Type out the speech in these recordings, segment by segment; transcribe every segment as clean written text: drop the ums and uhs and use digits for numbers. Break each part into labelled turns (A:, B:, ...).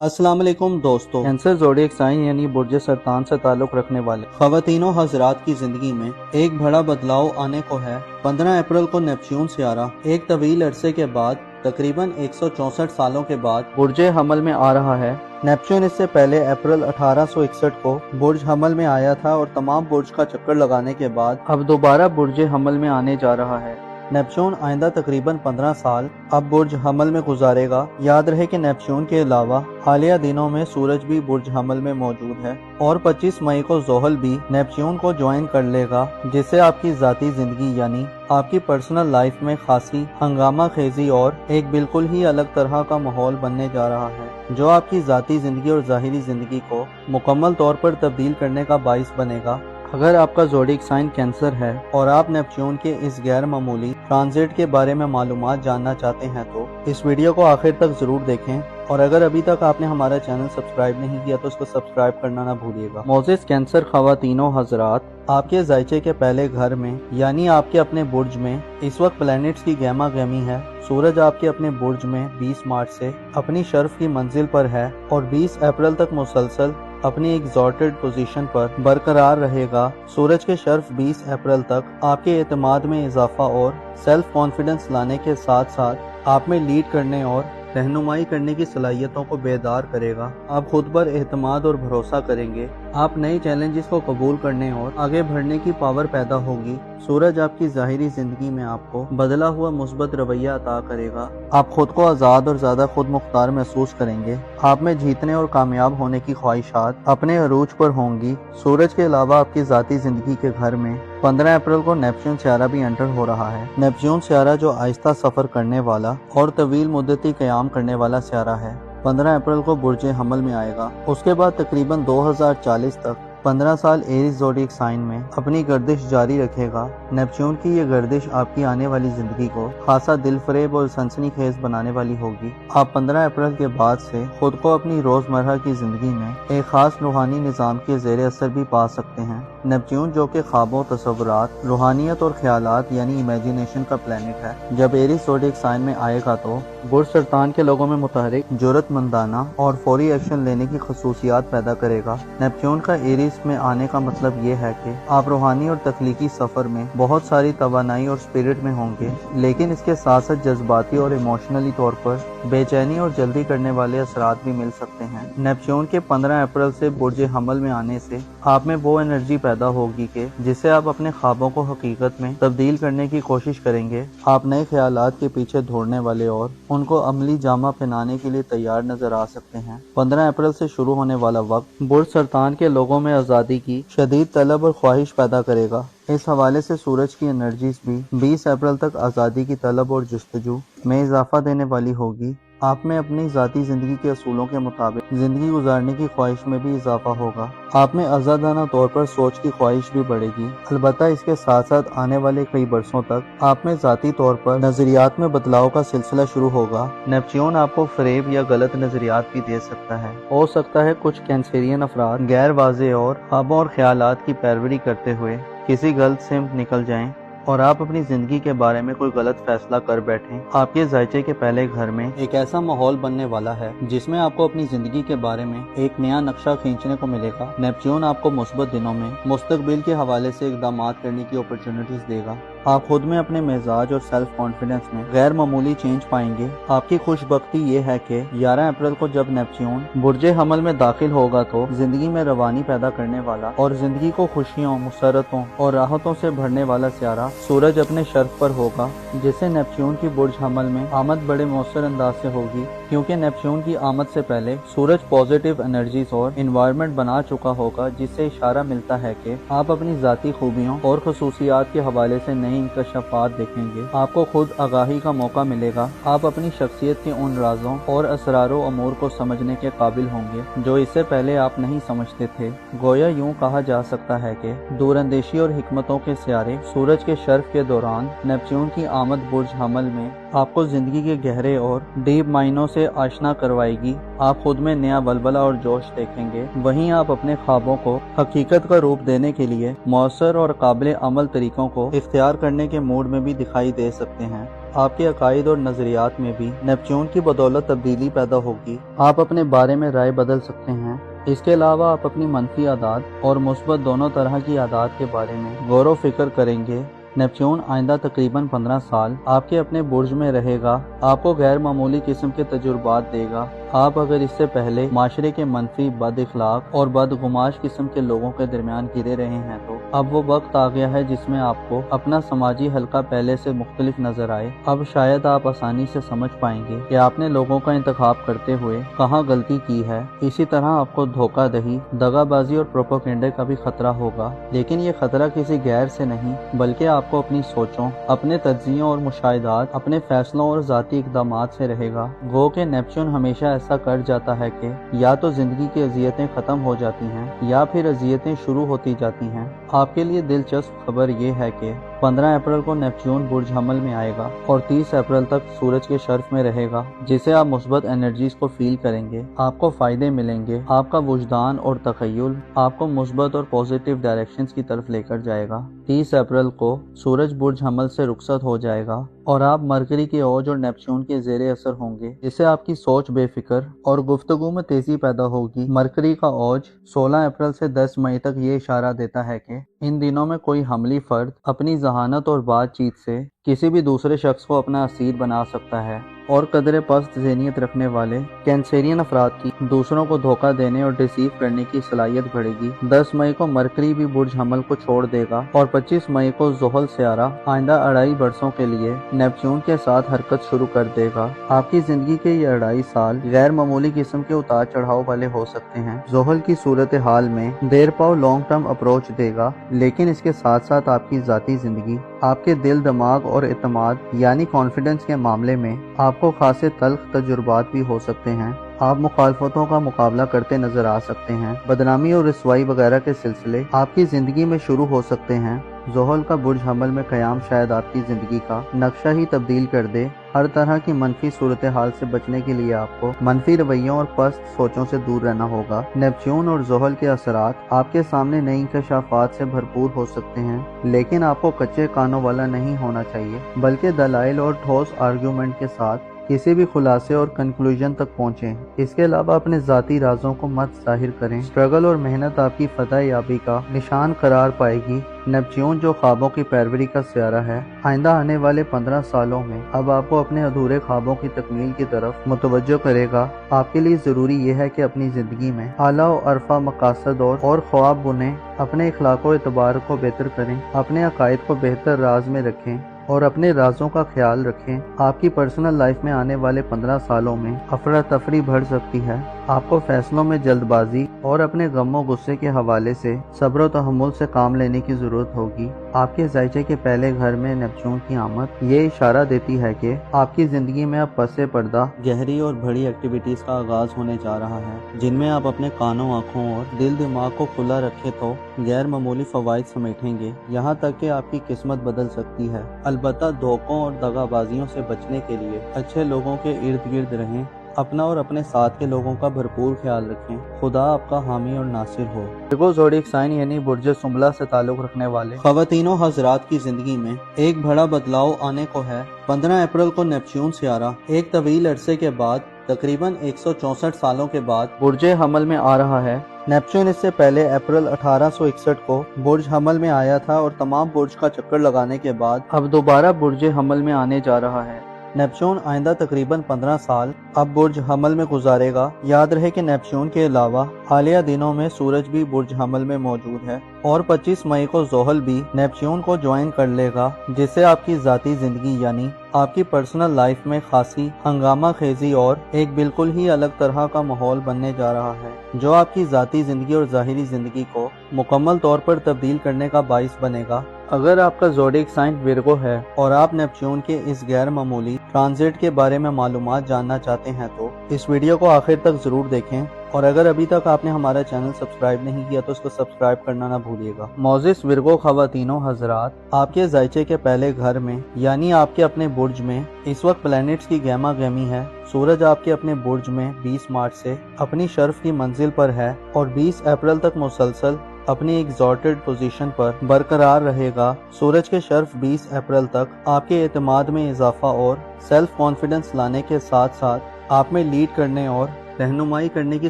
A: अस्सलाम वालेकुम दोस्तों। कैंसर ज़ोडिएक साइन यानी बुर्ज सरतान से ताल्लुक़ रखने वाले ख़वातीनो हज़रात की ज़िंदगी में एक बड़ा बदलाव आने को है। 15 अप्रैल को नेपच्यून सियारा एक तवील अरसे के बाद तकरीबन 164 सालों के बाद बुर्ज हमल में आ रहा है। नेपच्यून इससे पहले अप्रैल 1861 को बुर्ज हमल में आया था और तमाम बुर्ज का चक्कर लगाने के बाद अब दोबारा बुर्ज हमल में आने जा रहा है। नेपच्यून आइंदा तकरीबन 15 साल अब बुर्ज हमल में गुजारेगा। याद रहे कि नेपच्यून के अलावा हालिया दिनों में सूरज भी बुर्ज हमल में मौजूद है और 25 मई को ज़ोहल भी नेपच्यून को ज्वाइन कर लेगा, जिससे आपकी ज़ाती ज़िंदगी यानी आपकी पर्सनल लाइफ में खासी हंगामा खेजी और एक बिल्कुल ही अलग तरह का माहौल बनने जा रहा है, जो आपकी ज़ाती ज़िंदगी और ज़ाहिरी ज़िंदगी को मुकम्मल तौर पर तब्दील करने का बाइस बनेगा। अगर आपका ज़ोडिएक साइन कैंसर है और आप नेपच्यून के इस गैर मामूली ट्रांजिट के बारे में मालूमात जानना चाहते हैं तो इस वीडियो को आखिर तक ज़रूर देखें, और अगर अभी तक आपने हमारा चैनल सब्सक्राइब नहीं किया तो उसको सब्सक्राइब करना ना भूलिएगा। मोज़ेस कैंसर ख़वातीनो हज़रात, आपके ज़ायचे के पहले घर में यानी आपके अपने बुर्ज में इस वक्त प्लैनेट्स की गहमा गहमी है। सूरज आपके अपने बुर्ज में 20 मार्च से अपनी शर्फ की मंजिल पर है और 20 अप्रैल तक मुसलसल अपनी एग्जॉर्टेड पोजीशन पर बरकरार रहेगा। सूरज के शर्फ 20 अप्रैल तक आपके एतमाद में इजाफा और सेल्फ कॉन्फिडेंस लाने के साथ साथ आप में लीड करने और रहनुमाई करने की सलाहियतों को बेदार करेगा। आप खुद पर एतमाद और भरोसा करेंगे। आप नए चैलेंजेस को कबूल करने और आगे बढ़ने की पावर पैदा होगी। सूरज आपकी ज़ाहिरी ज़िंदगी में आपको बदला हुआ मुस्बत रवैया अता करेगा। आप खुद को आज़ाद और ज़्यादा खुद मुख्तार महसूस करेंगे। आप में जीतने और कामयाब होने की ख्वाहिशात अपने अरूज पर होंगी। सूरज के अलावा आपकी ज़ाती ज़िंदगी के घर में 15 अप्रैल को नेपच्यून सियारा भी एंटर हो रहा है। नेपच्यून सियारा जो आहिस्ता सफ़र करने वाला और तवील मुद्दती क़याम करने वाला सियारा है, 15 अप्रैल को बुर्ज हमल में आएगा। उसके बाद तकरीबन 2040 तक 15 साल एरीज ज़ोडिएक साइन में अपनी गर्दिश जारी रखेगा। नेपच्यून की ये गर्दिश आपकी आने वाली जिंदगी को खासा दिलफरेब और सनसनीखेज बनाने वाली होगी। आप 15 अप्रैल के बाद से खुद को अपनी रोजमर्रा की जिंदगी में एक खास रूहानी निज़ाम के ज़ेरे असर भी पा सकते हैं। नेपच्यून जो कि ख्वाबों, तसव्वुरात, रूहानियत और ख्यालात यानी इमेजिनेशन का प्लैनेट है, जब एरीज ज़ोडिएक साइन में आएगा तो बुर्ज सरतान के लोगों में मुतहरिक, जुर्रतमंदाना और फौरी एक्शन लेने की खसूसियात पैदा करेगा। नेपच्यून का एरीज में आने का मतलब ये है कि आप रूहानी और तख्लीकी सफर में बहुत सारी तवानाई और स्पिरिट में होंगे, लेकिन इसके साथ साथ जज्बाती और इमोशनली तौर पर बेचैनी और जल्दी करने वाले असरात भी मिल सकते हैं। नेपच्यून के 15 अप्रैल से बुर्ज हमल में आने से आप में वो एनर्जी पैदा होगी कि जिससे आप अपने ख्वाबों को हकीकत में तब्दील करने की कोशिश करेंगे। आप नए ख्यालात के पीछे दौड़ने वाले और उनको अमली जामा पहनाने के लिए तैयार नजर आ सकते हैं। 15 अप्रैल से शुरू होने वाला वक्त बुर्ज सरतान के लोगों में आज़ादी की शदीद तलब और ख्वाहिश पैदा करेगा। इस हवाले से सूरज की एनर्जीज भी 20 अप्रैल तक आज़ादी की तलब और जस्तजू में इजाफा देने वाली होगी। आप में अपनी ज़ाती ज़िंदगी के असूलों के मुताबिक ज़िंदगी गुजारने की ख्वाहिश में भी इजाफा होगा। आप में आज़ादाना तौर पर सोच की ख्वाहिश भी बढ़ेगी। अलबत्ता इसके साथ साथ आने वाले कई बरसों तक आप में ज़ाती तौर पर नज़रियात में बदलाव का सिलसिला शुरू होगा। नेपच्यून आपको फरेब या गलत नज़रियात भी दे सकता है। हो सकता है कुछ कैंसरियन अफराद गैर वाज़े और ख्वाबों और ख्यालात की पैरवी करते हुए किसी गलत सिमत निकल जाएं और आप अपनी जिंदगी के बारे में कोई गलत फैसला कर बैठें। आपके ज़ायचे के पहले घर में एक ऐसा माहौल बनने वाला है जिसमें आपको अपनी जिंदगी के बारे में एक नया नक्शा खींचने को मिलेगा। नेपच्यून आपको मुस्बत दिनों में मुस्तकबिल के हवाले से इक़दामात करने की अपॉर्चुनिटीज देगा। आप खुद में अपने मिजाज और सेल्फ कॉन्फिडेंस में गैर मामूली चेंज पाएंगे। आपकी खुशबख्ती ये है कि 11 अप्रैल को जब नेपच्यून बुर्ज हमल में दाखिल होगा तो जिंदगी में रवानी पैदा करने वाला और जिंदगी को खुशियों, मुसरतों और राहतों से भरने वाला सियारा सूरज अपने शर्फ पर होगा, जिससे नेपच्यून की बुर्ज हमल में आमद बड़े मौसर अंदाज से होगी, क्योंकि नेपच्यून की आमद से पहले सूरज पॉजिटिव एनर्जीज और इन्वायरमेंट बना चुका होगा, जिससे इशारा मिलता है कि आप अपनी ज़ाती खूबियों और खसूसियात के हवाले से नई इंकशाफात देखेंगे। आपको खुद आगाही का मौका मिलेगा। आप अपनी शख्सियत के उन राजों और असरारों अमूर को समझने के काबिल होंगे जो इससे पहले आप नहीं समझते थे। गोया यूं कहा जा सकता है कि दूरंदेशी और हिकमतों के सियारे सूरज के शर्फ के दौरान नेपच्यून की आमद बुर्ज हमल में आपको जिंदगी के गहरे और डीप मायनों से आशना करवाएगी। आप खुद में नया वलवला और जोश देखेंगे। वहीं आप अपने ख्वाबों को हकीकत का रूप देने के लिए मौसर और काबिल अमल तरीकों को इख्तियार करने के मूड में भी दिखाई दे सकते हैं। آپ کے عقائد اور نظریات میں بھی نیپچون کی بدولت تبدیلی پیدا ہوگی۔ آپ اپنے بارے میں رائے بدل سکتے ہیں۔ اس کے علاوہ آپ اپنی منفی عادات اور مثبت دونوں طرح کی عادات کے بارے میں غور و فکر کریں گے۔ نیپچون آئندہ تقریباً 15 سال آپ کے اپنے برج میں رہے گا، آپ کو غیر معمولی قسم کے تجربات دے گا۔ آپ اگر اس سے پہلے معاشرے کے منفی، بد اخلاق اور بدگماش قسم کے لوگوں کے درمیان گرے رہے ہیں تو اب وہ وقت آ گیا ہے جس میں آپ کو اپنا سماجی حلقہ پہلے سے مختلف نظر آئے۔ اب شاید آپ آسانی سے سمجھ پائیں گے کہ آپ نے لوگوں کا انتخاب کرتے ہوئے کہاں غلطی کی ہے۔ اسی طرح آپ کو دھوکہ دہی، دغا بازی اور پروپیگنڈے کا بھی خطرہ ہوگا، لیکن یہ خطرہ کسی غیر سے نہیں بلکہ آپ کو اپنی سوچوں، اپنے تجزیوں اور مشاہدات، اپنے فیصلوں اور ذاتی اقدامات سے رہے گا۔ گو کہ نیپچون ہمیشہ ایسا کر جاتا ہے کہ یا تو زندگی کی اذیتیں ختم ہو جاتی ہیں یا پھر اذیتیں شروع ہوتی جاتی ہیں۔ آپ کے لیے دلچسپ خبر یہ ہے کہ 15 اپریل کو نیپچون برج حمل میں آئے گا اور 30 اپریل تک سورج کے شرف میں رہے گا، جسے آپ مثبت انرجیز کو فیل کریں گے۔ آپ کو فائدے ملیں گے، آپ کا وجدان اور تخیل آپ کو مثبت اور پازیٹیو ڈائریکشنز کی طرف لے کر جائے گا۔ 30 اپریل کو سورج برج حمل سے رخصت ہو جائے گا اور آپ مرکری کے اوج اور نیپچون کے زیر اثر ہوں گے، جس سے آپ کی سوچ بے فکر اور گفتگو میں تیزی پیدا ہوگی۔ مرکری کا اوج 16 اپریل سے 10 مئی تک یہ اشارہ دیتا ہے کہ ان دنوں میں کوئی حملی فرد اپنی ذہانت اور بات چیت سے کسی بھی دوسرے شخص کو اپنا اسیر بنا سکتا ہے، اور قدرے پست ذہنیت رکھنے والے کینسرین افراد کی دوسروں کو دھوکہ دینے اور ڈیسیو کرنے کی صلاحیت بڑھے گی۔ 10 مئی کو مرکری بھی برج حمل کو چھوڑ دے گا اور 25 مئی کو زحل سیارہ آئندہ 2.5 برسوں کے لیے نیپچون کے ساتھ حرکت شروع کر دے گا۔ آپ کی زندگی کے یہ 2.5 سال غیر معمولی قسم کے اتار چڑھاؤ والے ہو سکتے ہیں۔ زحل کی صورتحال میں دیر پاؤ لانگ ٹرم اپروچ دے گا، لیکن اس کے ساتھ ساتھ آپ کی ذاتی زندگی، آپ کے دل، دماغ اور اعتماد یعنی کانفیڈنس کے معاملے میں آپ کو خاصے تلخ تجربات بھی ہو سکتے ہیں۔ آپ مخالفتوں کا مقابلہ کرتے نظر آ سکتے ہیں، بدنامی اور رسوائی وغیرہ کے سلسلے آپ کی زندگی میں شروع ہو سکتے ہیں۔ زحل کا برج حمل میں قیام شاید آپ کی زندگی کا نقشہ ہی تبدیل کر دے۔ ہر طرح کی منفی صورتحال سے بچنے کے لیے آپ کو منفی رویوں اور پست سوچوں سے دور رہنا ہوگا۔ نیپچون اور زحل کے اثرات آپ کے سامنے نئی انکشافات سے بھرپور ہو سکتے ہیں، لیکن آپ کو کچے کانوں والا نہیں ہونا چاہیے، بلکہ دلائل اور ٹھوس آرگیومنٹ کے ساتھ کسی بھی خلاصے اور کنکلوژن تک پہنچیں۔ اس کے علاوہ اپنے ذاتی رازوں کو مت ظاہر کریں۔ اسٹرگل اور محنت آپ کی فتح یابی کا نشان قرار پائے گی۔ نیپچون جو خوابوں کی پیروی کا سیارہ ہے، آئندہ آنے والے 15 سالوں میں اب آپ کو اپنے ادھورے خوابوں کی تکمیل کی طرف متوجہ کرے گا۔ آپ کے لیے ضروری یہ ہے کہ اپنی زندگی میں اعلیٰ و عرفہ مقاصد اور خواب بنیں، اپنے اخلاق و اعتبار کو بہتر کریں، اپنے عقائد کو بہتر راز میں رکھیں اور اپنے رازوں کا خیال رکھیں۔ آپ کی پرسنل لائف میں آنے والے 15 سالوں میں افراتفری بڑھ سکتی ہے۔ آپ کو فیصلوں میں جلد بازی اور اپنے غم و غصے کے حوالے سے صبر و تحمل سے کام لینے کی ضرورت ہوگی۔ آپ کے ذائچے کے پہلے گھر میں نیپچون کی آمد یہ اشارہ دیتی ہے کہ آپ کی زندگی میں اب پس پردہ گہری اور بڑی ایکٹیویٹیز کا آغاز ہونے جا رہا ہے، جن میں آپ اپنے کانوں، آنکھوں اور دل دماغ کو کھلا رکھے تو غیر معمولی فوائد سمیٹیں گے، یہاں تک کہ آپ کی قسمت بدل سکتی ہے۔ البتہ دھوکوں اور دغا بازیوں سے بچنے کے لیے اچھے لوگوں کے ارد گرد رہیں، اپنا اور اپنے ساتھ کے لوگوں کا بھرپور خیال رکھیں۔ خدا آپ کا حامی اور ناصر ہو۔ ورگو زوڈیک سائن یعنی برج سنبلہ سے تعلق رکھنے والے خواتین و حضرات کی زندگی میں ایک بڑا بدلاؤ آنے کو ہے۔ 15 اپریل کو نیپچون سیارہ ایک طویل عرصے کے بعد تقریباً 164 سالوں کے بعد برج حمل میں آ رہا ہے۔ نیپچون اس سے پہلے اپریل 1861 کو برج حمل میں آیا تھا اور تمام برج کا چکر لگانے کے بعد اب دوبارہ برج حمل میں آنے جا رہا ہے۔ نیپچون آئندہ تقریباً 15 سال اب برج حمل میں گزارے گا۔ یاد رہے کہ نیپچون کے علاوہ حالیہ دنوں میں سورج بھی برج حمل میں موجود ہے اور 25 مئی کو زحل بھی نیپچون کو جوائن کر لے گا، جس سے آپ کی ذاتی زندگی یعنی آپ کی پرسنل لائف میں خاصی ہنگامہ خیزی اور ایک بالکل ہی الگ طرح کا ماحول بننے جا رہا ہے، جو آپ کی ذاتی زندگی اور ظاہری زندگی کو مکمل طور پر تبدیل کرنے کا باعث بنے گا۔ اگر آپ کا زوڈیک سائن ورگو ہے اور آپ نیپچون کے اس غیر معمولی ٹرانزٹ کے بارے میں معلومات جاننا چاہتے ہیں تو اس ویڈیو کو آخر تک ضرور دیکھیں، اور اگر ابھی تک آپ نے ہمارا چینل سبسکرائب نہیں کیا تو اس کو سبسکرائب کرنا نہ بھولیے گا۔ معزز ورگو خواتین و حضرات، آپ کے ذائچے کے پہلے گھر میں یعنی آپ کے اپنے برج میں اس وقت پلینٹس کی گہما گہمی ہے۔ سورج آپ کے اپنے برج میں 20 مارچ سے اپنی شرف کی منزل پر ہے اور 20 اپریل تک مسلسل अपनी एग्जॉल्टेड पोजीशन पर बरकरार रहेगा। सूरज के शर्फ 20 अप्रैल तक आपके एतमाद में इजाफा और सेल्फ कॉन्फिडेंस लाने के साथ साथ आप में लीड करने और रहनुमाई करने की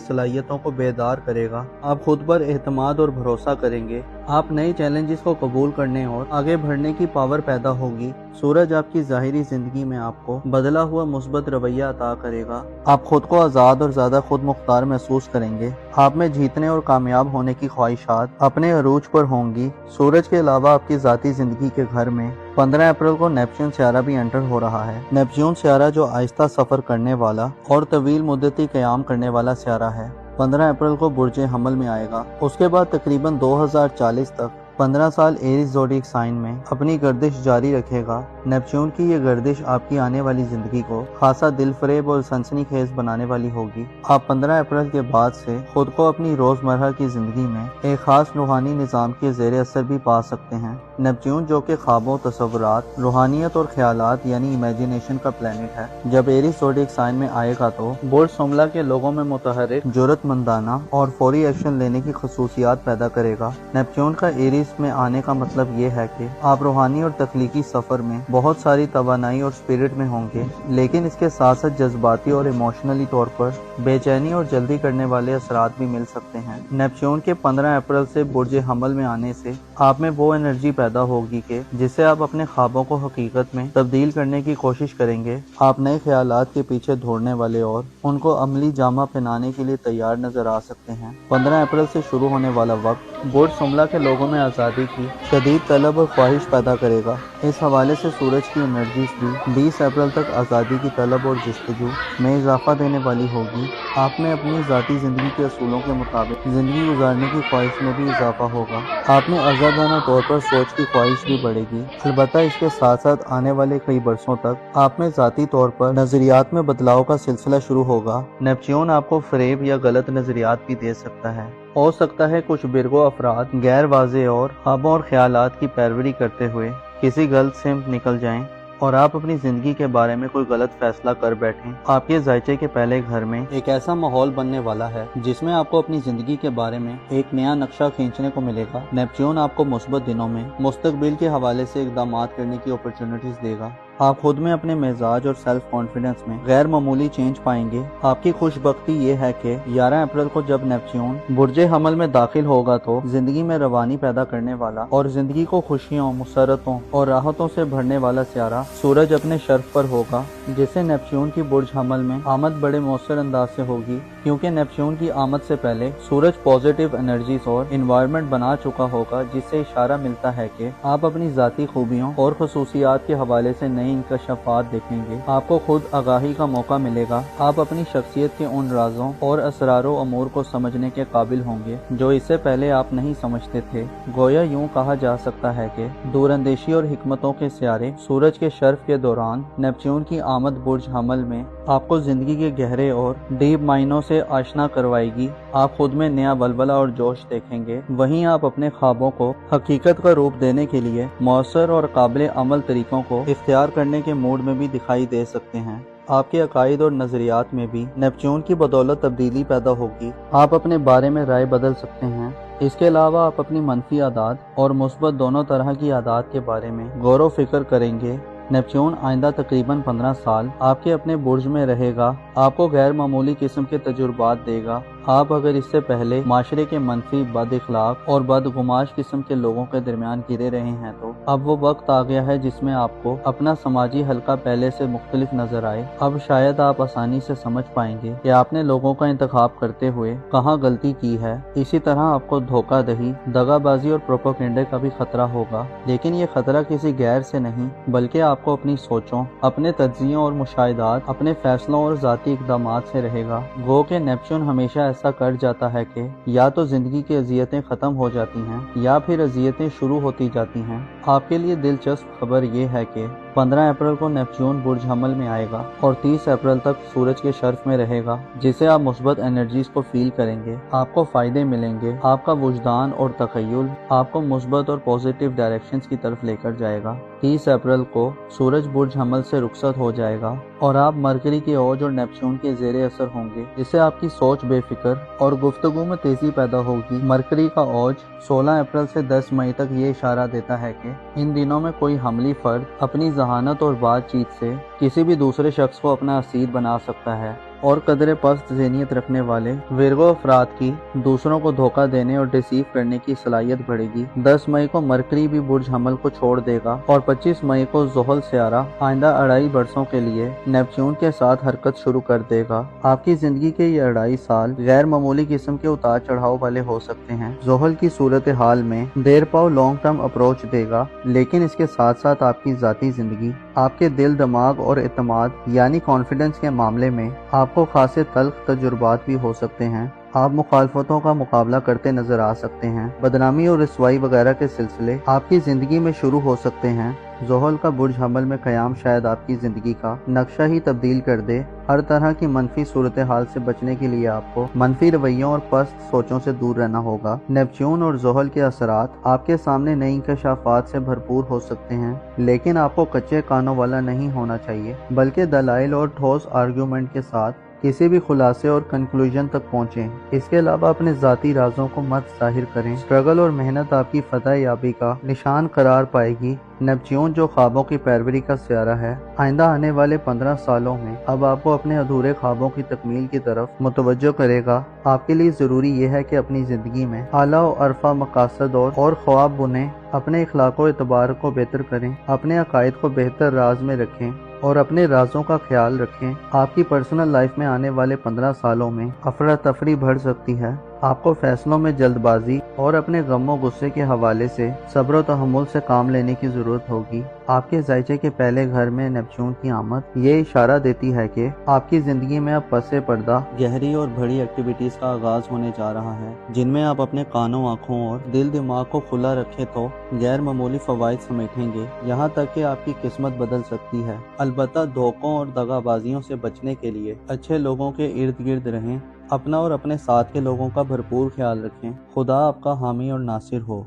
A: सलाहियतों को बेदार करेगा। आप खुद पर एतमाद और भरोसा करेंगे। आप नए चैलेंजेस को कबूल करने और आगे बढ़ने की पावर पैदा होगी। सूरज आपकी ज़ाहिरी जिंदगी में आपको बदला हुआ मुस्बत रवैया अता करेगा। आप खुद को आज़ाद और ज़्यादा खुद मुख्तार महसूस करेंगे। आप में जीतने और कामयाब होने की ख्वाहिशात अपने अरूज पर होंगी। सूरज के अलावा आपकी ज़ाती जिंदगी के घर में 15 अप्रैल को नेपच्यून सियारा भी एंटर हो रहा है। नेपच्यून सियारा जो आहिस्ता सफर करने वाला और तवील मुद्दती क़याम करने वाला सियारा है, 15 अप्रैल को बुर्ज हमल में आएगा। उसके बाद तकरीबन 2040 तक 15 साल एरीज ज़ोडिएक साइन में अपनी गर्दिश जारी रखेगा। नेपच्यून की ये गर्दिश आपकी आने वाली जिंदगी को खासा दिलफरेब और सनसनीखेज बनाने वाली होगी। आप 15 अप्रैल के बाद से खुद को अपनी रोजमर्रा की जिंदगी में एक खास रूहानी निज़ाम के ज़ेरे असर भी पा सकते हैं। नेपच्यून जो कि ख्वाबों, तसव्वुरात, रूहानियत और ख्यालात यानी इमेजिनेशन का प्लेनेट है, जब एरीज ज़ोडिएक साइन में आएगा तो बुर्ज शुमला के लोगों में मुतहर्रिक, जुर्रतमंदाना और फौरी एक्शन लेने की खसूसियात पैदा करेगा। नेपच्यून का एरीज में आने का मतलब ये है कि आप रूहानी और तख्लीकी सफर में बहुत सारी तवानाई और स्पिरिट में होंगे, लेकिन इसके साथ साथ जज्बाती और इमोशनली तौर पर बेचैनी और जल्दी करने वाले असरात भी मिल सकते हैं। नेपच्यून के 15 अप्रैल से बुर्ज हमल में आने से आप में वो एनर्जी पैदा होगी कि जिससे आप अपने ख्वाबों को हकीकत में तब्दील करने की कोशिश करेंगे। आप नए ख्यालात के पीछे दौड़ने वाले और उनको अमली जामा पहनाने के लिए तैयार नजर आ सकते हैं। 15 अप्रैल से शुरू होने वाला वक्त बुर्ज शुमला के लोगों में आज़ादी की शदीद तलब और ख्वाहिश पैदा करेगा। इस हवाले से सूरज की एनर्जीज भी 20 अप्रैल तक आज़ादी की तलब और जस्तजू में इजाफा देने वाली होगी। आप में अपनी ज़ाती ज़िंदगी के असूलों के मुताबिक ज़िंदगी गुजारने की ख्वाहिश में भी इजाफा होगा। आप में आज़ादाना तौर पर सोच की ख्वाहिश भी बढ़ेगी। अलबत्ता इसके साथ साथ आने वाले कई बरसों तक आप में ज़ाती तौर पर नज़रियात में बदलाव का सिलसिला शुरू होगा। नेपच्यून आपको फरेब या गलत नज़रियात भी दे सकता है। हो सकता है कुछ बिरगो अफराद गैर वाज़ेह और ख्वाबों और ख्यालात की पैरवी करते हुए किसी गलत सिमत निकल जाएं और आप अपनी जिंदगी के बारे में कोई गलत फैसला कर बैठें। आपके जायचे के पहले घर में एक ऐसा माहौल बनने वाला है जिसमें आपको अपनी जिंदगी के बारे में एक नया नक्शा खींचने को मिलेगा। नेपच्यून आपको मुस्बत दिनों में मुस्तकबिल के हवाले से इक़दामात करने की अपॉर्चुनिटीज देगा। आप खुद में अपने मिजाज और सेल्फ कॉन्फिडेंस में गैर मामूली चेंज पाएंगे। आपकी खुशबख्ती ये है कि 11 अप्रैल को जब नेपच्यून बुर्ज हमल में दाखिल होगा तो जिंदगी में रवानी पैदा करने वाला और जिंदगी को खुशियों, मुसरतों और राहतों से भरने वाला सियारा सूरज अपने शर्फ पर होगा, जिससे नेपच्यून की बुर्ज हमल में आमद बड़े मौसर अंदाज से होगी, क्योंकि नेपच्यून की आमद से पहले सूरज पॉजिटिव एनर्जीज और इन्वायरमेंट बना चुका होगा, जिससे इशारा मिलता है कि आप अपनी जाती खूबियों और खसूसियात के हवाले से नई इंकशाफात देखेंगे। आपको खुद आगाही का मौका मिलेगा। आप अपनी शख्सियत के उन राजों और असरारो अमूर को समझने के काबिल होंगे जो इससे पहले आप नहीं समझते थे। गोया यूं कहा जा सकता है कि दूरंदेशी और हिकमतों के सियारे सूरज के शर्फ के दौरान नेपच्यून की आमद बुर्ज हमल में आपको जिंदगी के गहरे और डीप मायनों से आशना करवाएगी। आप खुद में नया बलबला और जोश देखेंगे। वहीं आप अपने ख्वाबों को हकीकत का रूप देने के लिए मौसर और काबिल अमल तरीकों को इख्तियार करने के मूड में भी दिखाई दे सकते हैं। आपके अकायद और नजरियात में भी नेपच्यून की बदौलत तब्दीली पैदा होगी। आप अपने बारे में राय बदल सकते हैं। इसके अलावा आप अपनी मनफी आदात और मुस्बत दोनों तरह की आदात के बारे में गौर व फिक्र करेंगे। नेपच्यून आइंदा तकरीबन 15 साल आपके अपने बुर्ज में रहेगा, आपको गैर मामूली किस्म के तजुर्बात देगा। आप अगर इससे पहले माशरे के मनफी, बद इखलाक और बदगुमाश किस्म के लोगों के दरमियान गिरे रहे हैं तो अब वो वक्त आ गया है जिसमें आपको अपना समाजी हल्का पहले से मुख्तलिफ नजर आए। अब शायद आप आसानी से समझ पाएंगे कि आपने लोगों का इंतखाब करते हुए कहाँ गलती की है। इसी तरह आपको धोखा दही, दगाबाजी और प्रोपोगेंडे का भी खतरा होगा, लेकिन ये खतरा किसी गैर से नहीं बल्कि आपको अपनी सोचों, अपने तज्जियों और मुशाहिदात, अपने फैसलों और जाती इक़दामात से रहेगा। गो के नेपच्यून हमेशा ऐसा कर जाता है कि या तो जिंदगी की अजियतें खत्म हो जाती हैं या फिर अजियतें शुरू होती जाती हैं। آپ کے لیے دلچسپ خبر یہ ہے کہ 15 اپریل کو نیپچون برج حمل میں آئے گا اور 30 اپریل تک سورج کے شرف میں رہے گا، جسے آپ مثبت انرجیز کو فیل کریں گے۔ آپ کو فائدے ملیں گے۔ آپ کا وجدان اور تخیل آپ کو مثبت اور پازیٹیو ڈائریکشنز کی طرف لے کر جائے گا۔ 30 اپریل کو سورج برج حمل سے رخصت ہو جائے گا اور آپ مرکری کے اوج اور نیپچون کے زیر اثر ہوں گے، جس سے آپ کی سوچ بے فکر اور گفتگو میں تیزی پیدا ہوگی۔ مرکری کا اوج 16 اپریل سے 10 مئی تک یہ اشارہ دیتا ہے کہ ان دنوں میں کوئی حملی فرد اپنی ذہانت اور بات چیت سے کسی بھی دوسرے شخص کو اپنا اسیر بنا سکتا ہے، اور قدرے پست ذہنیت رکھنے والے ویرگو افراد کی دوسروں کو دھوکہ دینے اور ڈیسیو کرنے کی صلاحیت بڑھے گی۔ 10 مئی کو مرکری بھی برج حمل کو چھوڑ دے گا اور 25 مئی کو زحل سیارہ آئندہ 2.5 برسوں کے لیے نیپچون کے ساتھ حرکت شروع کر دے گا۔ آپ کی زندگی کے یہ 2.5 سال غیر معمولی قسم کے اتار چڑھاؤ والے ہو سکتے ہیں۔ زحل کی صورتحال میں دیر پاؤ لانگ ٹرم اپروچ دے گا، لیکن اس کے ساتھ ساتھ آپ کی ذاتی زندگی، آپ کے دل، دماغ اور اعتماد یعنی کانفیڈنس کے معاملے میں آپ کو خاصے تلخ تجربات بھی ہو سکتے ہیں۔ آپ مخالفتوں کا مقابلہ کرتے نظر آ سکتے ہیں۔ بدنامی اور رسوائی وغیرہ کے سلسلے آپ کی زندگی میں شروع ہو سکتے ہیں۔ زحل کا برج حمل میں قیام شاید آپ کی زندگی کا نقشہ ہی تبدیل کر دے۔ ہر طرح کی منفی صورتحال سے بچنے کے لیے آپ کو منفی رویوں اور پست سوچوں سے دور رہنا ہوگا۔ نیپچون اور زحل کے اثرات آپ کے سامنے نئی انکشافات سے بھرپور ہو سکتے ہیں، لیکن آپ کو کچے کانوں والا نہیں ہونا چاہیے، بلکہ دلائل اور ٹھوس آرگیومنٹ کے ساتھ کسی بھی خلاصے اور کنکلوژن تک پہنچیں۔ اس کے علاوہ اپنے ذاتی رازوں کو مت ظاہر کریں۔ اسٹرگل اور محنت آپ کی فتح یابی کا نشان قرار پائے گی۔ نیپچون جو خوابوں کی پیروی کا سیارہ ہے، آئندہ آنے والے 15 سالوں میں اب آپ کو اپنے ادھورے خوابوں کی تکمیل کی طرف متوجہ کرے گا۔ آپ کے لیے ضروری یہ ہے کہ اپنی زندگی میں اعلیٰ و عرفہ مقاصد اور خواب بنیں، اپنے اخلاق و اعتبار کو بہتر کریں، اپنے عقائد کو بہتر راز میں رکھیں اور اپنے رازوں کا خیال رکھیں۔ آپ کی پرسنل لائف میں آنے والے 15 سالوں میں افراتفری بڑھ سکتی ہے۔ آپ کو فیصلوں میں جلد بازی اور اپنے غم و غصے کے حوالے سے صبر و تحمل سے کام لینے کی ضرورت ہوگی۔ آپ کے ذائچے کے پہلے گھر میں نیپچون کی آمد یہ اشارہ دیتی ہے کہ آپ کی زندگی میں اب پس پردہ گہری اور بڑی ایکٹیویٹیز کا آغاز ہونے جا رہا ہے، جن میں آپ اپنے کانوں، آنکھوں اور دل دماغ کو کھلا رکھیں تو غیر معمولی فوائد سمیٹیں گے، یہاں تک کہ آپ کی قسمت بدل سکتی ہے۔ البتہ دھوکوں اور دغا بازیوں سے بچنے کے لیے اچھے لوگوں کے ارد گرد رہیں، اپنا اور اپنے ساتھ کے لوگوں کا بھرپور خیال رکھیں۔ خدا آپ کا حامی اور ناصر ہو۔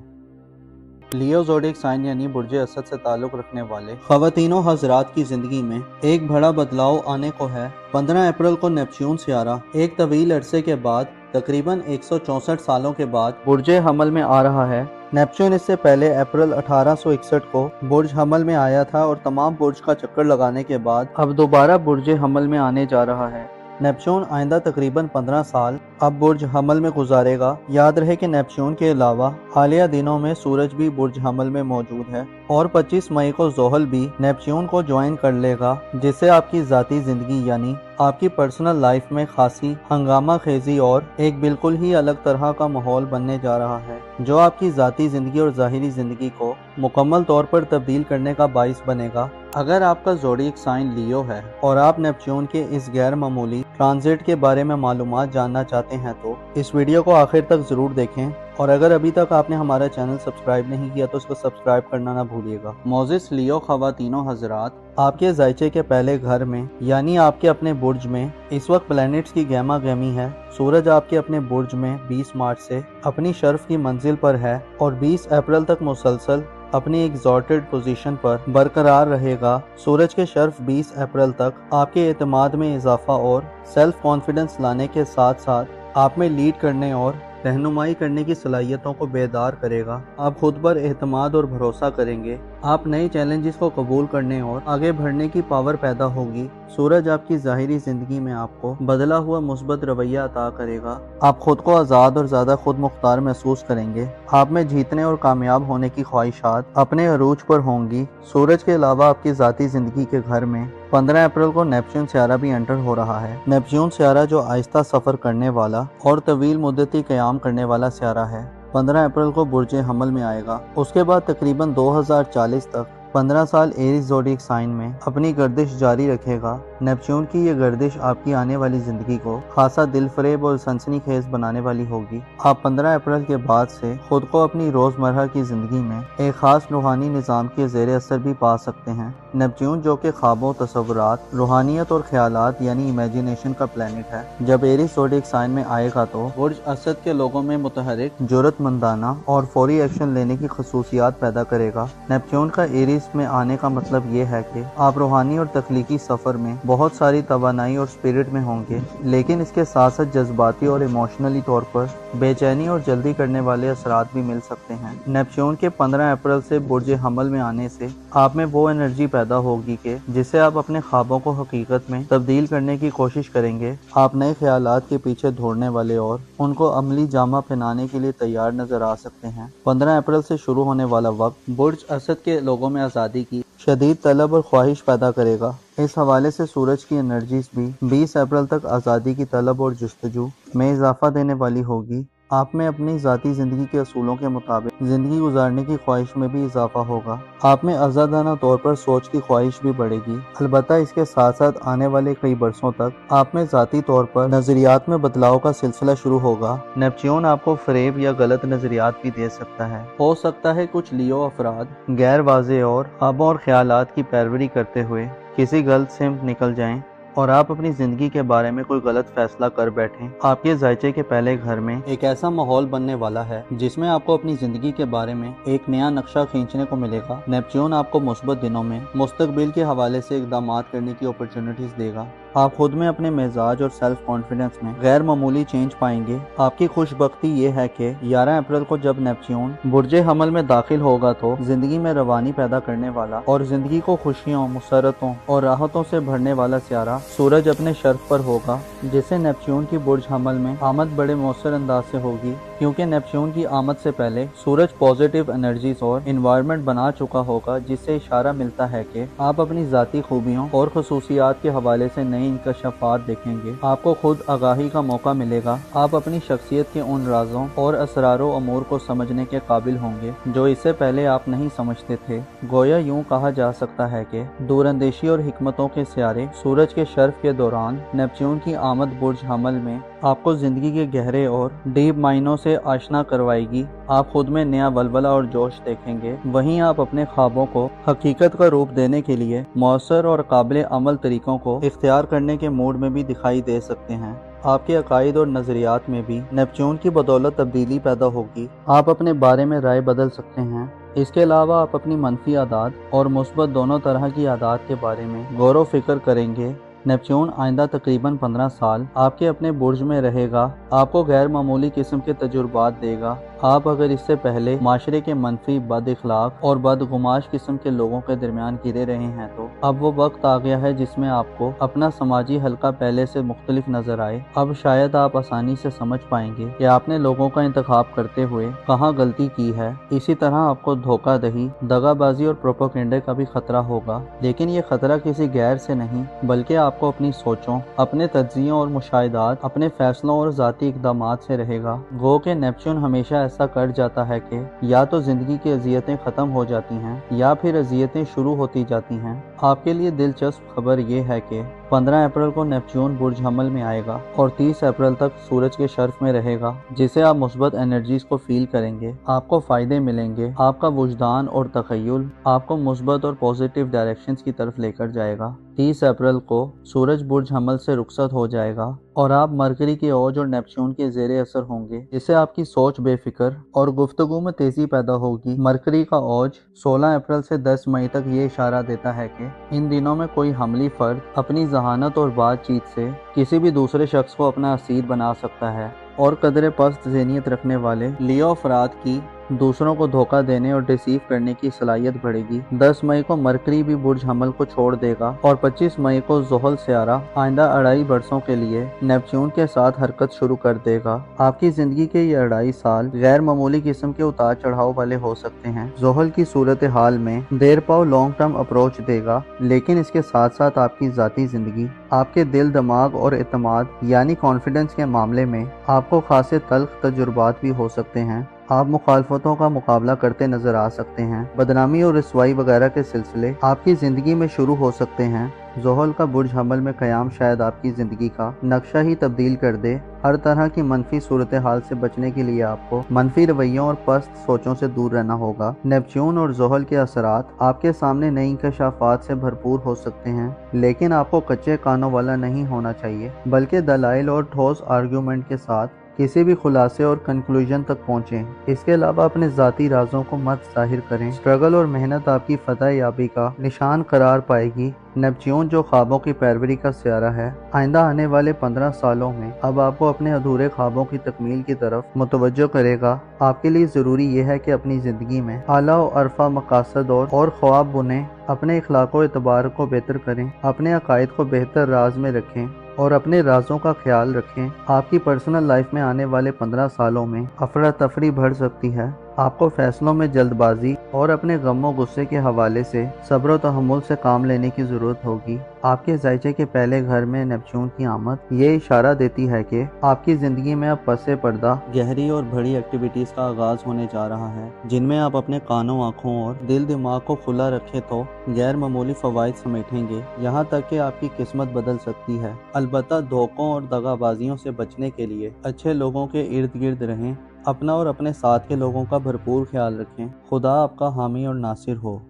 A: لیو زوڈیک سائن یعنی برج اسد سے تعلق رکھنے والے خواتین و حضرات کی زندگی میں ایک بڑا بدلاؤ آنے کو ہے۔ 15 اپریل کو نیپچون سیارہ ایک طویل عرصے کے بعد تقریباً 164 سالوں کے بعد برج حمل میں آ رہا ہے۔ نیپچون اس سے پہلے اپریل 1861 کو برج حمل میں آیا تھا اور تمام برج کا چکر لگانے کے بعد اب دوبارہ برج حمل میں آنے جا رہا ہے۔ نیپچون آئندہ تقریباً 15 سال اب برج حمل میں گزارے گا۔ یاد رہے کہ نیپچون کے علاوہ حالیہ دنوں میں سورج بھی برج حمل میں موجود ہے اور 25 مئی کو زحل بھی نیپچون کو جوائن کر لے گا، جس سے آپ کی ذاتی زندگی یعنی آپ کی پرسنل لائف میں خاصی ہنگامہ خیزی اور ایک بالکل ہی الگ طرح کا ماحول بننے جا رہا ہے، جو آپ کی ذاتی زندگی اور ظاہری زندگی کو مکمل طور پر تبدیل کرنے کا باعث بنے گا۔ اگر آپ کا زوڈیک سائن لیو ہے اور آپ نیپچون کے اس غیر معمولی ٹرانزٹ کے بارے میں معلومات جاننا چاہتے ہیں تو اس ویڈیو کو آخر تک ضرور دیکھیں، اور اگر ابھی تک آپ نے ہمارا چینل سبسکرائب نہیں کیا تو اس کو سبسکرائب کرنا نہ بھولیے گا۔ معزز لیو خواتین و حضرات، آپ کے ذائچے کے پہلے گھر میں یعنی آپ کے اپنے برج میں اس وقت پلینٹس کی گہما گہمی ہے۔ سورج آپ کے اپنے برج میں 20 مارچ سے اپنی شرف کی منزل پر ہے اور 20 اپریل تک مسلسل اپنی ایگزالٹڈ پوزیشن پر برقرار رہے گا۔ سورج کے شرف 20 اپریل تک آپ کے اعتماد میں اضافہ اور سیلف کانفیڈنس لانے کے ساتھ ساتھ آپ میں لیڈ کرنے اور رہنمائی کرنے کی صلاحیتوں کو بیدار کرے گا۔ آپ خود پر اعتماد اور بھروسہ کریں گے۔ آپ نئے چیلنجز کو قبول کرنے اور آگے بڑھنے کی پاور پیدا ہوگی۔ سورج آپ کی ظاہری زندگی میں آپ کو بدلا ہوا مثبت رویہ عطا کرے گا۔ آپ خود کو آزاد اور زیادہ خود مختار محسوس کریں گے۔ آپ میں جیتنے اور کامیاب ہونے کی خواہشات اپنے عروج پر ہوں گی۔ سورج کے علاوہ آپ کی ذاتی زندگی کے گھر میں 15 اپریل کو نیپچون سیارہ بھی انٹر ہو رہا ہے۔ نیپچون سیارہ جو آہستہ سفر کرنے والا اور طویل مدتی قیام کرنے والا سیارہ ہے، 15 اپریل کو برج حمل میں آئے گا۔ اس کے بعد تقریباً 2040 تک 15 साल एरीज ज़ोडिएक साइन में अपनी गर्दिश जारी रखेगा। नेपच्यून की ये गर्दिश आपकी आने वाली जिंदगी को खासा दिलफरेब और सनसनीखेज बनाने वाली होगी। आप 15 अप्रैल के बाद से खुद को अपनी रोजमर्रा की जिंदगी में एक खास रूहानी निज़ाम के ज़ेरे असर भी पा सकते हैं। नेपच्यून जो कि ख्वाबों, तसव्वुरात, रूहानियत और ख्यालात यानी इमेजिनेशन का प्लेनेट है, जब एरीज ज़ोडिएक साइन में आएगा तो बुर्ज असद के लोगों में मुतहरिक, जुर्रतमंदाना और फौरी एक्शन लेने की खसूसियात पैदा करेगा। नेपच्यून का एरीज में आने का मतलब ये है कि आप रूहानी और तख्लीकी सफर में बहुत सारी तवानाई और स्पिरिट में होंगे, लेकिन इसके साथ साथ जज्बाती और इमोशनली तौर पर बेचैनी और जल्दी करने वाले असरात भी मिल सकते हैं। नेपच्यून के 15 अप्रैल से बुर्ज हमल में आने से आप में वो एनर्जी पैदा होगी कि जिससे आप अपने ख्वाबों को हकीकत में तब्दील करने की कोशिश करेंगे। आप नए ख्यालात के पीछे दौड़ने वाले और उनको अमली जामा पहनाने के लिए तैयार नजर आ सकते हैं। 15 अप्रैल से शुरू होने वाला वक्त बुर्ज असद के लोगों में आज़ादी की शदीद तलब और ख्वाहिश पैदा करेगा। इस हवाले से सूरज की एनर्जीज भी 20 अप्रैल तक आज़ादी की तलब और जुस्तजू में इजाफा देने वाली होगी। आप में अपनी ज़ाती ज़िंदगी के असूलों के मुताबिक ज़िंदगी गुजारने की ख्वाहिश में भी इजाफा होगा। आप में आज़ादाना तौर पर सोच की ख्वाहिश भी बढ़ेगी। अलबत्ता इसके साथ साथ आने वाले कई बरसों तक आप में ज़ाती तौर पर नज़रियात में बदलाव का सिलसिला शुरू होगा। नेपच्यून आपको फरेब या गलत नज़रियात भी दे सकता है। हो सकता है कुछ लियो अफराद गैर वाज़ेह और ख्वाबों और ख्यालात की पैरवी करते हुए किसी गलत सिमत निकल जाएं और आप अपनी जिंदगी के बारे में कोई गलत फैसला कर बैठें। आपके जायचे के पहले घर में एक ऐसा माहौल बनने वाला है जिसमें आपको अपनी जिंदगी के बारे में एक नया नक्शा खींचने को मिलेगा। नेपच्यून आपको मुस्बत दिनों में मुस्तकबिल के हवाले से इक़दामात करने की अपॉर्चुनिटीज देगा। आप खुद में अपने मिजाज और सेल्फ कॉन्फिडेंस में गैर मामूली चेंज पाएंगे। आपकी खुशबख्ती ये है कि 11 अप्रैल को जब नेपच्यून बुर्जे हमल में दाखिल होगा तो जिंदगी में रवानी पैदा करने वाला और जिंदगी को खुशियों, मुसरतों और राहतों से भरने वाला सियारा सूरज अपने शर्फ पर होगा, जिससे नेपच्यून की बुर्ज हमल में आमद बड़े मौसर अंदाज से होगी, क्योंकि नेपच्यून की आमद से पहले सूरज पॉजिटिव एनर्जीज और इन्वायरमेंट बना चुका होगा, जिससे इशारा मिलता है कि आप अपनी ज़ाती खूबियों और खसूसियात के हवाले से नई इंकशाफात देखेंगे। आपको खुद आगाही का मौका मिलेगा। आप अपनी शख्सियत के उन राजों और असरारो अमूर को समझने के काबिल होंगे जो इससे पहले आप नहीं समझते थे। गोया यूं कहा जा सकता है कि दूरंदेशी और हिकमतों के सियारे सूरज के शर्फ के दौरान नेपच्यून की आमद बुर्ज हमल में आपको जिंदगी के गहरे और डीप मायनों से आशना करवाएगी। आप खुद में नया वलवला और जोश देखेंगे। वहीं आप अपने ख्वाबों को हकीकत का रूप देने के लिए मौसर और काबिल अमल तरीकों को इख्तियार करने के मूड में भी दिखाई दे सकते हैं। आपके अकायद और नजरियात में भी नेपच्यून की बदौलत तब्दीली पैदा होगी। आप अपने बारे में राय बदल सकते हैं। इसके अलावा आप अपनी मनफी आदत और मुस्बत दोनों तरह की आदत के बारे में गौर व फिक्र करेंगे। नेपच्यून आइंदा तकरीबन 15 साल आपके अपने बुर्ज में रहेगा, आपको गैर मामूली किस्म के तजुर्बात देगा। आप अगर इससे पहले माशरे के मनफी, बद इखलाक और बदगुमाश किस्म के लोगों के दरमियान घिरे रहे हैं तो अब वो वक्त आ गया है जिसमें आपको अपना समाजी हल्का पहले से मुख्तलिफ नजर आए। अब शायद आप आसानी से समझ पाएंगे कि आपने लोगों का इंतखाब करते हुए कहाँ गलती की है। इसी तरह आपको धोखा दही, दगाबाजी और प्रोपोगेंडे का भी खतरा होगा, लेकिन ये खतरा किसी गैर से नहीं बल्कि आपको अपनी सोचों, अपने तज्जियों और मुशाहिदात, अपने फैसलों और ज़ाती इक़दामात से रहेगा। गो के नेपच्यून हमेशा ऐसा कर जाता है कि या तो जिंदगी की अजियतें खत्म हो जाती हैं या फिर अजियतें शुरू होती जाती हैं। आपके लिए दिलचस्प खबर ये है कि 15 अप्रैल को नेपच्यून बुर्ज हमल में आएगा और 30 अप्रैल तक सूरज के शर्फ में रहेगा, जिसे आप मुस्बत एनर्जीज को फील करेंगे। आपको फायदे मिलेंगे। आपका वुजदान और तखय्युल आपको मुस्बत और पॉजिटिव डायरेक्शंस की तरफ लेकर जाएगा। 30 अप्रैल को सूरज बुर्ज हमल से रुखसत हो जाएगा और आप मरकरी के औज और नेपच्यून के ज़ेरे असर होंगे, जिससे आपकी सोच बेफिक्र और गुफ्तगू में तेजी पैदा होगी। मरकरी का औज 16 अप्रैल से 10 मई तक ये इशारा देता है कि इन दिनों में कोई हमली फर्द अपनी जहानत और बातचीत से किसी भी दूसरे शख्स को अपना असीर बना सकता है और कदरे पस्त ज़हनियत रखने वाले लियो अफराद की दूसरों को धोखा देने और डिसीव करने की सलाहियत बढ़ेगी। 10 मई को मरकरी भी बुर्ज हमल को छोड़ देगा और 25 मई को ज़ोहल सियारा आइंदा 2.5 बरसों के लिए नेपच्यून के साथ हरकत शुरू कर देगा। आपकी जिंदगी के ये 2.5 साल गैर मामूली किस्म के उतार चढ़ाव वाले हो सकते हैं। ज़ोहल की सूरत हाल में देर पाओ लॉन्ग टर्म अप्रोच देगा, लेकिन इसके साथ साथ आपकी ज़ाती जिंदगी, आपके दिल, दिमाग और एतमाद यानी कॉन्फिडेंस के मामले में आपको खासे तल्ख तजुर्बात भी हो सकते हैं। आप मुखालफतों का मुकाबला करते नजर आ सकते हैं। बदनामी और रसवाई वगैरह के सिलसिले आपकी जिंदगी में शुरू हो सकते हैं। ज़ोहल का बुर्ज हमल में क़याम शायद आपकी ज़िंदगी का नक्शा ही तब्दील कर दे। हर तरह की मनफी सूरत हाल से बचने के लिए आपको मनफी रवैयों और पस्त सोचों से दूर रहना होगा। नेपच्यून और ज़ोहल के असरात आपके सामने नई इंकशाफात से भरपूर हो सकते हैं, लेकिन आपको कच्चे कानों वाला नहीं होना चाहिए, बल्कि दलाइल और ठोस आर्ग्यूमेंट के साथ किसी भी खुलासे और कंक्लूजन तक पहुँचें। इसके अलावा अपने ज़ाती राजों को मत जाहिर करें। स्ट्रगल और मेहनत आपकी फतह याबी का निशान करार पाएगी। नेपच्यून जो ख्वाबों की पैरवी का सियारा है, आइंदा आने वाले 15 सालों में अब आपको अपने अधूरे ख्वाबों की तकमील की तरफ मुतवज्जो करेगा। आपके लिए ज़रूरी यह है कि अपनी ज़िंदगी में आला व अरफा मकासद और ख्वाब बुनें, अपने इखलाक व एतबार को बेहतर करें, अपने अकायद को बेहतर राज में रखें और अपने राजों का ख्याल रखें। आपकी पर्सनल लाइफ में आने वाले 15 सालों में अफरा तफरी बढ़ सकती है। आपको फैसलों में जल्दबाजी और अपने गमों गुस्से के हवाले से सब्र व तहम्मुल से काम लेने की ज़रूरत होगी। आपके ज़ायचे के पहले घर में नेपच्यून की आमद ये इशारा देती है कि आपकी ज़िंदगी में अब पसे पर्दा गहरी और बड़ी एक्टिविटीज़ का आगाज़ होने जा रहा है, जिनमें आप अपने कानों, आँखों और दिल दिमाग को खुला रखें तो गैर मामूली फ़वाइद समेटेंगे। यहाँ तक कि आपकी किस्मत बदल सकती है। अलबत्ता धोखों और दगाबाजियों से बचने के लिए अच्छे लोगों के इर्द गिर्द रहें। अपना और अपने साथ के लोगों का भरपूर ख्याल रखें। खुदा आपका हामी और नासिर हो।